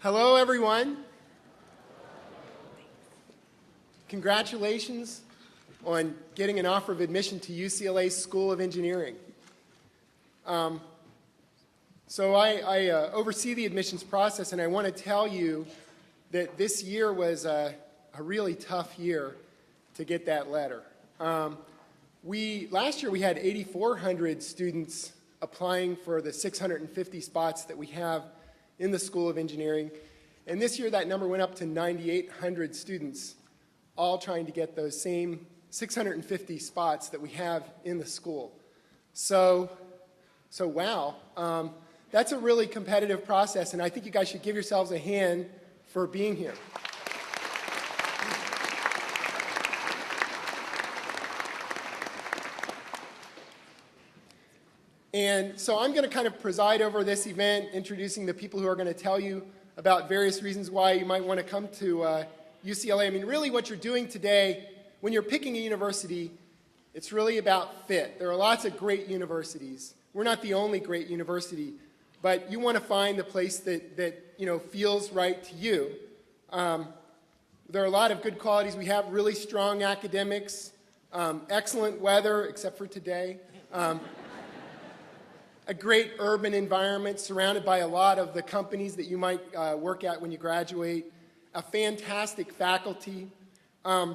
Hello, everyone. Congratulations on getting an offer of admission to UCLA School of Engineering. So I oversee the admissions process, and I want to tell you that this year was a really tough year to get that letter. Last year we had 8,400 students applying for the 650 spots that we have in the School of Engineering, and this year that number went up to 9,800 students, all trying to get those same 650 spots that we have in the school. So wow, that's a really competitive process, and I think you guys should give yourselves a hand for being here. And so I'm going to kind of preside over this event, introducing the people who are going to tell you about various reasons why you might want to come to UCLA. I mean, really what you're doing today, when you're picking a university, it's really about fit. There are lots of great universities. We're not the only great university, but you want to find the place that feels right to you. There are a lot of good qualities. We have really strong academics, excellent weather, except for today. A great urban environment surrounded by a lot of the companies that you might work at when you graduate, a fantastic faculty. And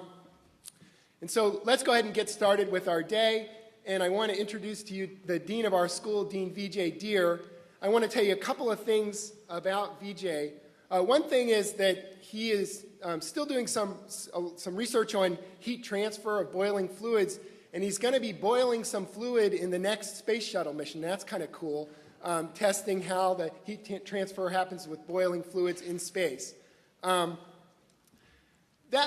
so let's go ahead and get started with our day. And I want to introduce to you the dean of our school, Dean Vijay Dhir. I want to tell you a couple of things about Vijay. One thing is that he is still doing some research on heat transfer of boiling fluids, and he's going to be boiling some fluid in the next space shuttle mission. That's kind of cool, testing how the heat transfer happens with boiling fluids in space. That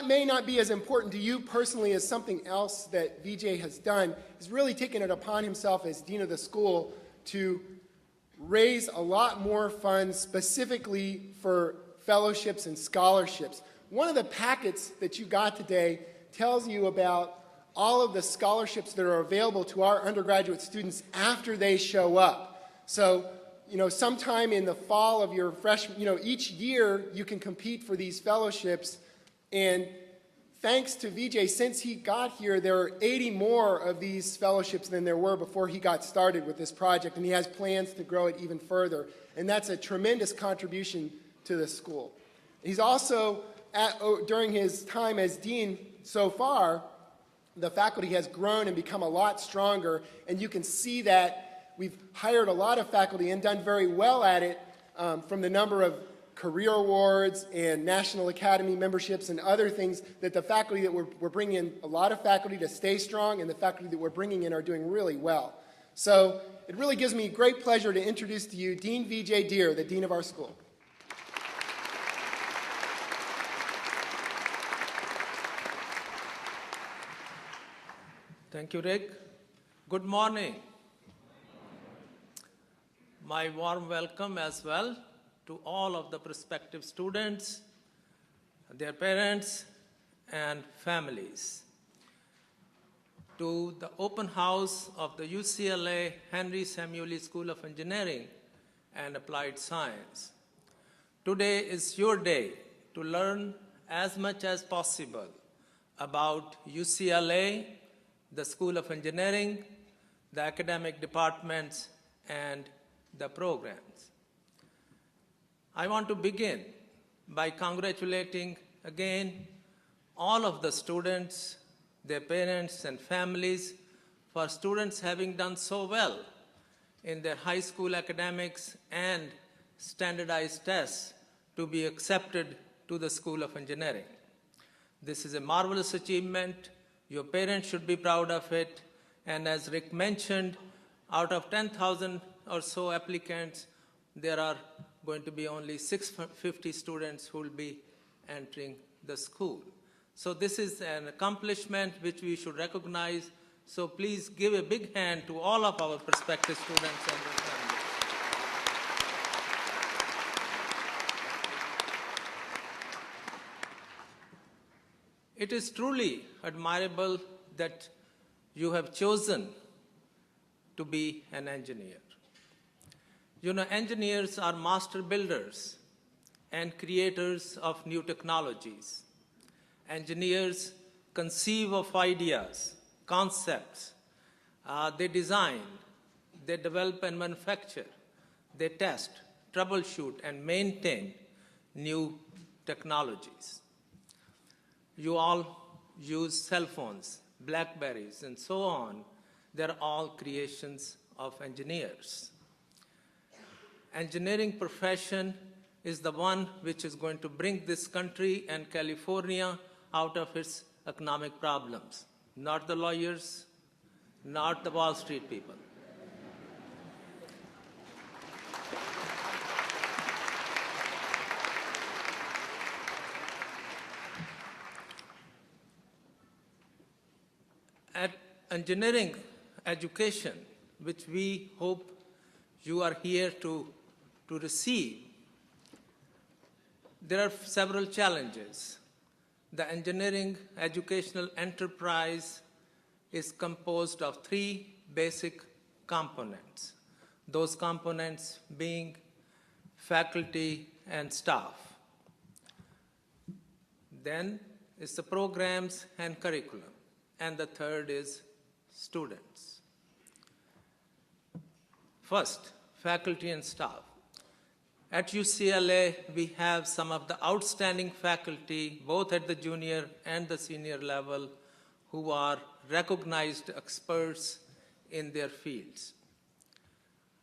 may not be as important to you personally as something else that Vijay has done. He's really taken it upon himself as dean of the school to raise a lot more funds specifically for fellowships and scholarships. One of the packets that you got today tells you about all of the scholarships that are available to our undergraduate students after they show up. So, sometime in the fall of your freshman, each year you can compete for these fellowships. And thanks to Vijay, since he got here, there are 80 more of these fellowships than there were before he got started with this project, and he has plans to grow it even further. And that's a tremendous contribution to the school. He's also, during his time as dean so far, the faculty has grown and become a lot stronger, and you can see that we've hired a lot of faculty and done very well at it from the number of career awards and National Academy memberships and other things that the faculty that we're bringing in, a lot of faculty to stay strong, and the faculty that we're bringing in are doing really well. So it really gives me great pleasure to introduce to you Dean Vijay Dhir, the dean of our school. Thank you, Rick. Good morning. My warm welcome as well to all of the prospective students, their parents, and families. To the open house of the UCLA Henry Samueli School of Engineering and Applied Science. Today is your day to learn as much as possible about UCLA, the School of Engineering, the academic departments, and the programs. I want to begin by congratulating again all of the students, their parents and families, for students having done so well in their high school academics and standardized tests to be accepted to the School of Engineering. This is a marvelous achievement. Your parents should be proud of it, and as Rick mentioned, out of 10,000 or so applicants, there are going to be only 650 students who will be entering the school. So this is an accomplishment which we should recognize. So please give a big hand to all of our prospective students and their families. It is truly admirable that you have chosen to be an engineer. Engineers are master builders, and creators of new technologies. Engineers conceive of ideas, concepts. They design, they develop and manufacture, they test, troubleshoot, and maintain new technologies. You all use cell phones, Blackberries, and so on. They're all creations of engineers. Engineering profession is the one which is going to bring this country and California out of its economic problems, not the lawyers, not the Wall Street people. At engineering education, which we hope you are here to receive, there are several challenges. The engineering educational enterprise is composed of three basic components, those components being faculty and staff. Then is the programs and curriculum, and the third is students. First, faculty and staff. At UCLA, we have some of the outstanding faculty, both at the junior and the senior level, who are recognized experts in their fields.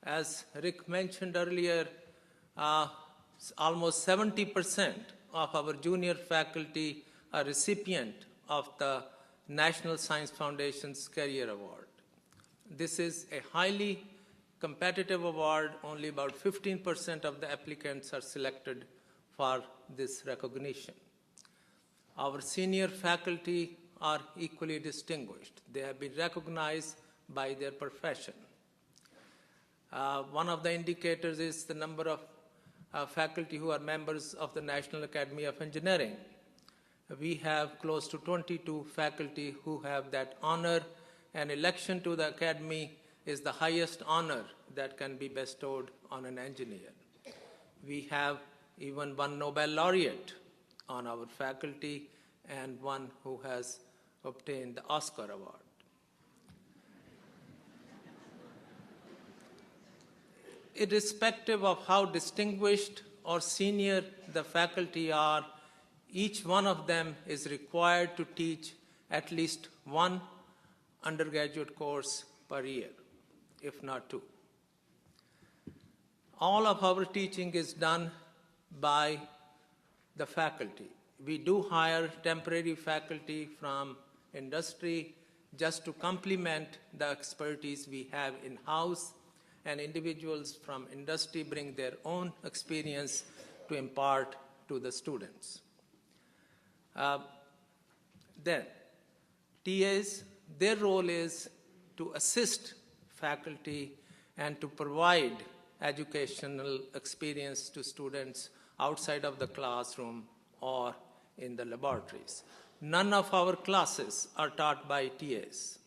As Rick mentioned earlier, almost 70% of our junior faculty are recipient of the National Science Foundation's Career Award. This is a highly competitive award. Only about 15% of the applicants are selected for this recognition. Our senior faculty are equally distinguished. They have been recognized by their profession. One of the indicators is the number of faculty who are members of the National Academy of Engineering. We have close to 22 faculty who have that honor, and election to the Academy is the highest honor that can be bestowed on an engineer. We have even one Nobel laureate on our faculty and one who has obtained the Oscar Award. Irrespective of how distinguished or senior the faculty are, each one of them is required to teach at least one undergraduate course per year, if not two. All of our teaching is done by the faculty. We do hire temporary faculty from industry just to complement the expertise we have in-house, and individuals from industry bring their own experience to impart to the students. Then, TAs, their role is to assist faculty and to provide educational experience to students outside of the classroom or in the laboratories. None of our classes are taught by TAs.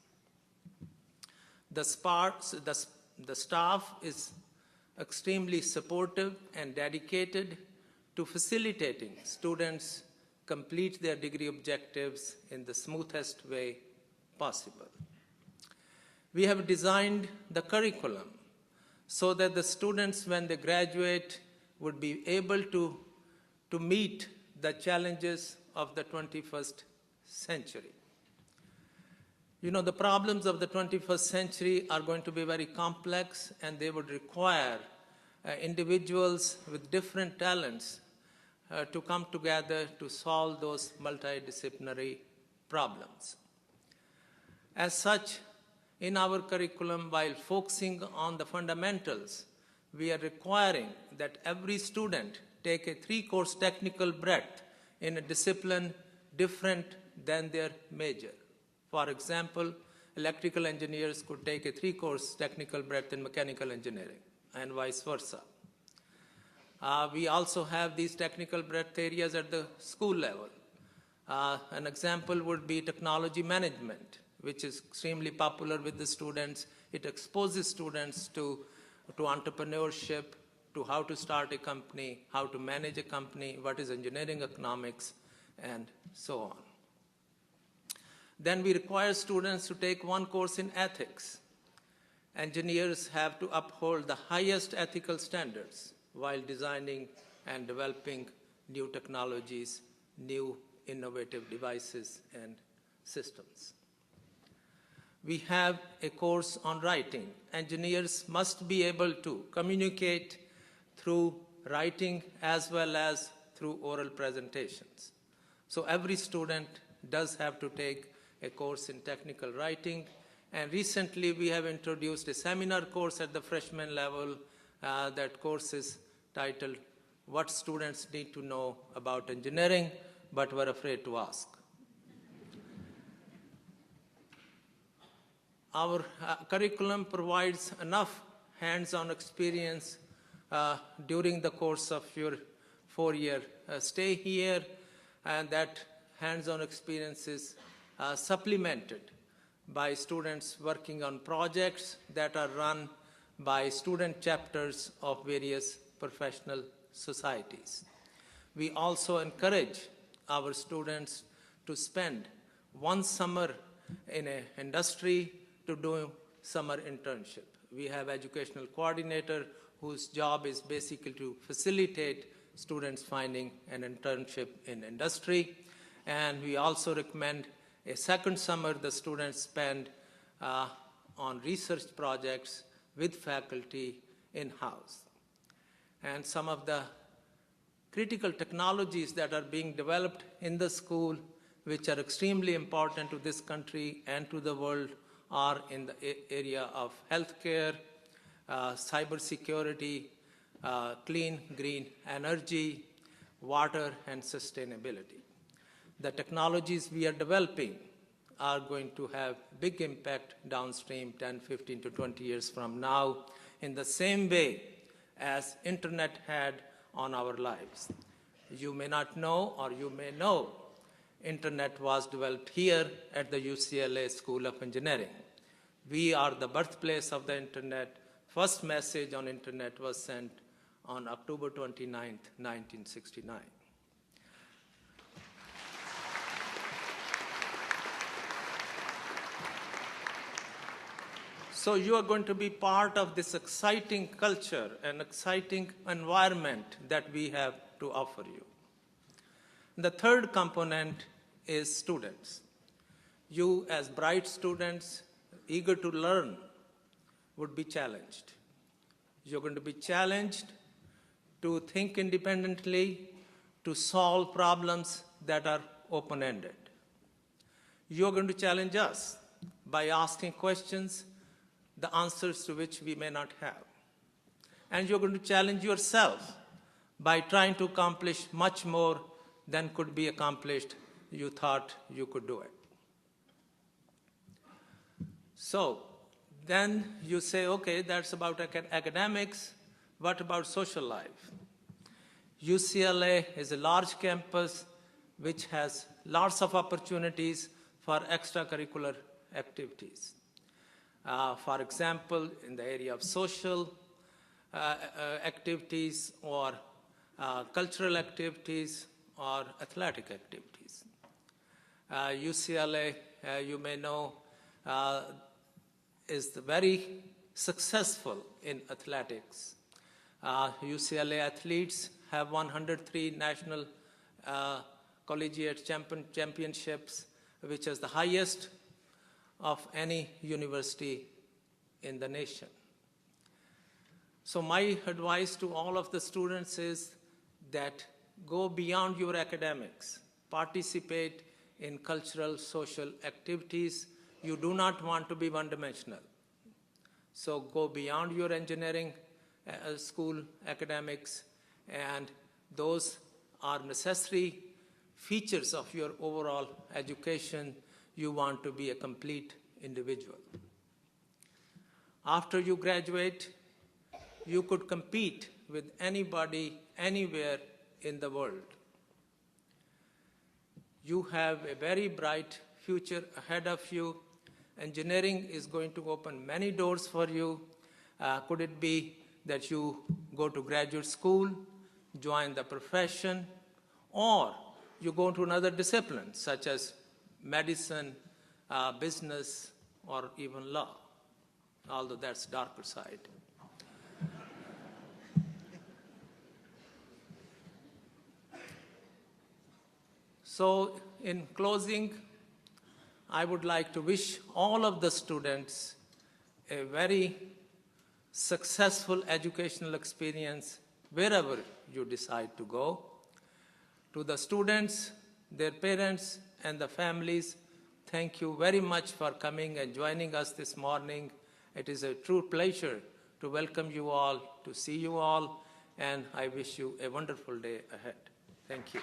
The staff is extremely supportive and dedicated to facilitating students complete their degree objectives in the smoothest way possible. We have designed the curriculum so that the students, when they graduate, would be able to meet the challenges of the 21st century. You know, the problems of the 21st century are going to be very complex, and they would require individuals with different talents to come together to solve those multidisciplinary problems. As such, in our curriculum, while focusing on the fundamentals, we are requiring that every student take a 3-course technical breadth in a discipline different than their major. For example, electrical engineers could take a 3-course technical breadth in mechanical engineering, and vice versa. We also have these technical breadth areas at the school level. An example would be technology management, which is extremely popular with the students. It exposes students to entrepreneurship, to how to start a company, how to manage a company, what is engineering economics, and so on. Then we require students to take one course in ethics. Engineers have to uphold the highest ethical standards while designing and developing new technologies, new innovative devices and systems. We have a course on writing. Engineers must be able to communicate through writing as well as through oral presentations. So every student does have to take a course in technical writing. And recently we have introduced a seminar course at the freshman level. That course is titled, What Students Need to Know About Engineering, but Were Afraid to Ask. Our curriculum provides enough hands-on experience during the course of your 4-year stay here, and that hands-on experience is supplemented by students working on projects that are run by student chapters of various professional societies. We also encourage our students to spend one summer in an industry to do summer internship. We have educational coordinator whose job is basically to facilitate students finding an internship in industry. And we also recommend a second summer the students spend on research projects with faculty in-house. And some of the critical technologies that are being developed in the school, which are extremely important to this country and to the world, are in the area of healthcare, cybersecurity, clean green energy, water, and sustainability. The technologies we are developing are going to have big impact downstream 10, 15 to 20 years from now in the same way as internet had on our lives. You may not know, or you may know, internet was developed here at the UCLA School of Engineering. We are the birthplace of the internet. First message on internet was sent on October 29th, 1969. So you are going to be part of this exciting culture and exciting environment that we have to offer you. The third component is students. You, as bright students, eager to learn, would be challenged. You're going to be challenged to think independently, to solve problems that are open-ended. You're going to challenge us by asking questions, the answers to which we may not have. And you're going to challenge yourself by trying to accomplish much more than could be accomplished you thought you could do it. So then you say, okay, that's about academics. What about social life? UCLA is a large campus which has lots of opportunities for extracurricular activities. For example, in the area of social activities or cultural activities or athletic activities. UCLA, you may know, is very successful in athletics. UCLA athletes have 103 national collegiate championships, which is the highest of any university in the nation. So my advice to all of the students is that go beyond your academics, participate in cultural, social activities. You do not want to be one-dimensional. So go beyond your engineering school academics, and those are necessary features of your overall education. You want to be a complete individual. After you graduate, you could compete with anybody, anywhere in the world. You have a very bright future ahead of you. Engineering is going to open many doors for you. Could it be that you go to graduate school, join the profession, or you go to another discipline such as medicine, business, or even law, although that's darker side. So in closing, I would like to wish all of the students a very successful educational experience wherever you decide to go. To the students, their parents, and the families, thank you very much for coming and joining us this morning. It is a true pleasure to welcome you all, to see you all, and I wish you a wonderful day ahead. Thank you.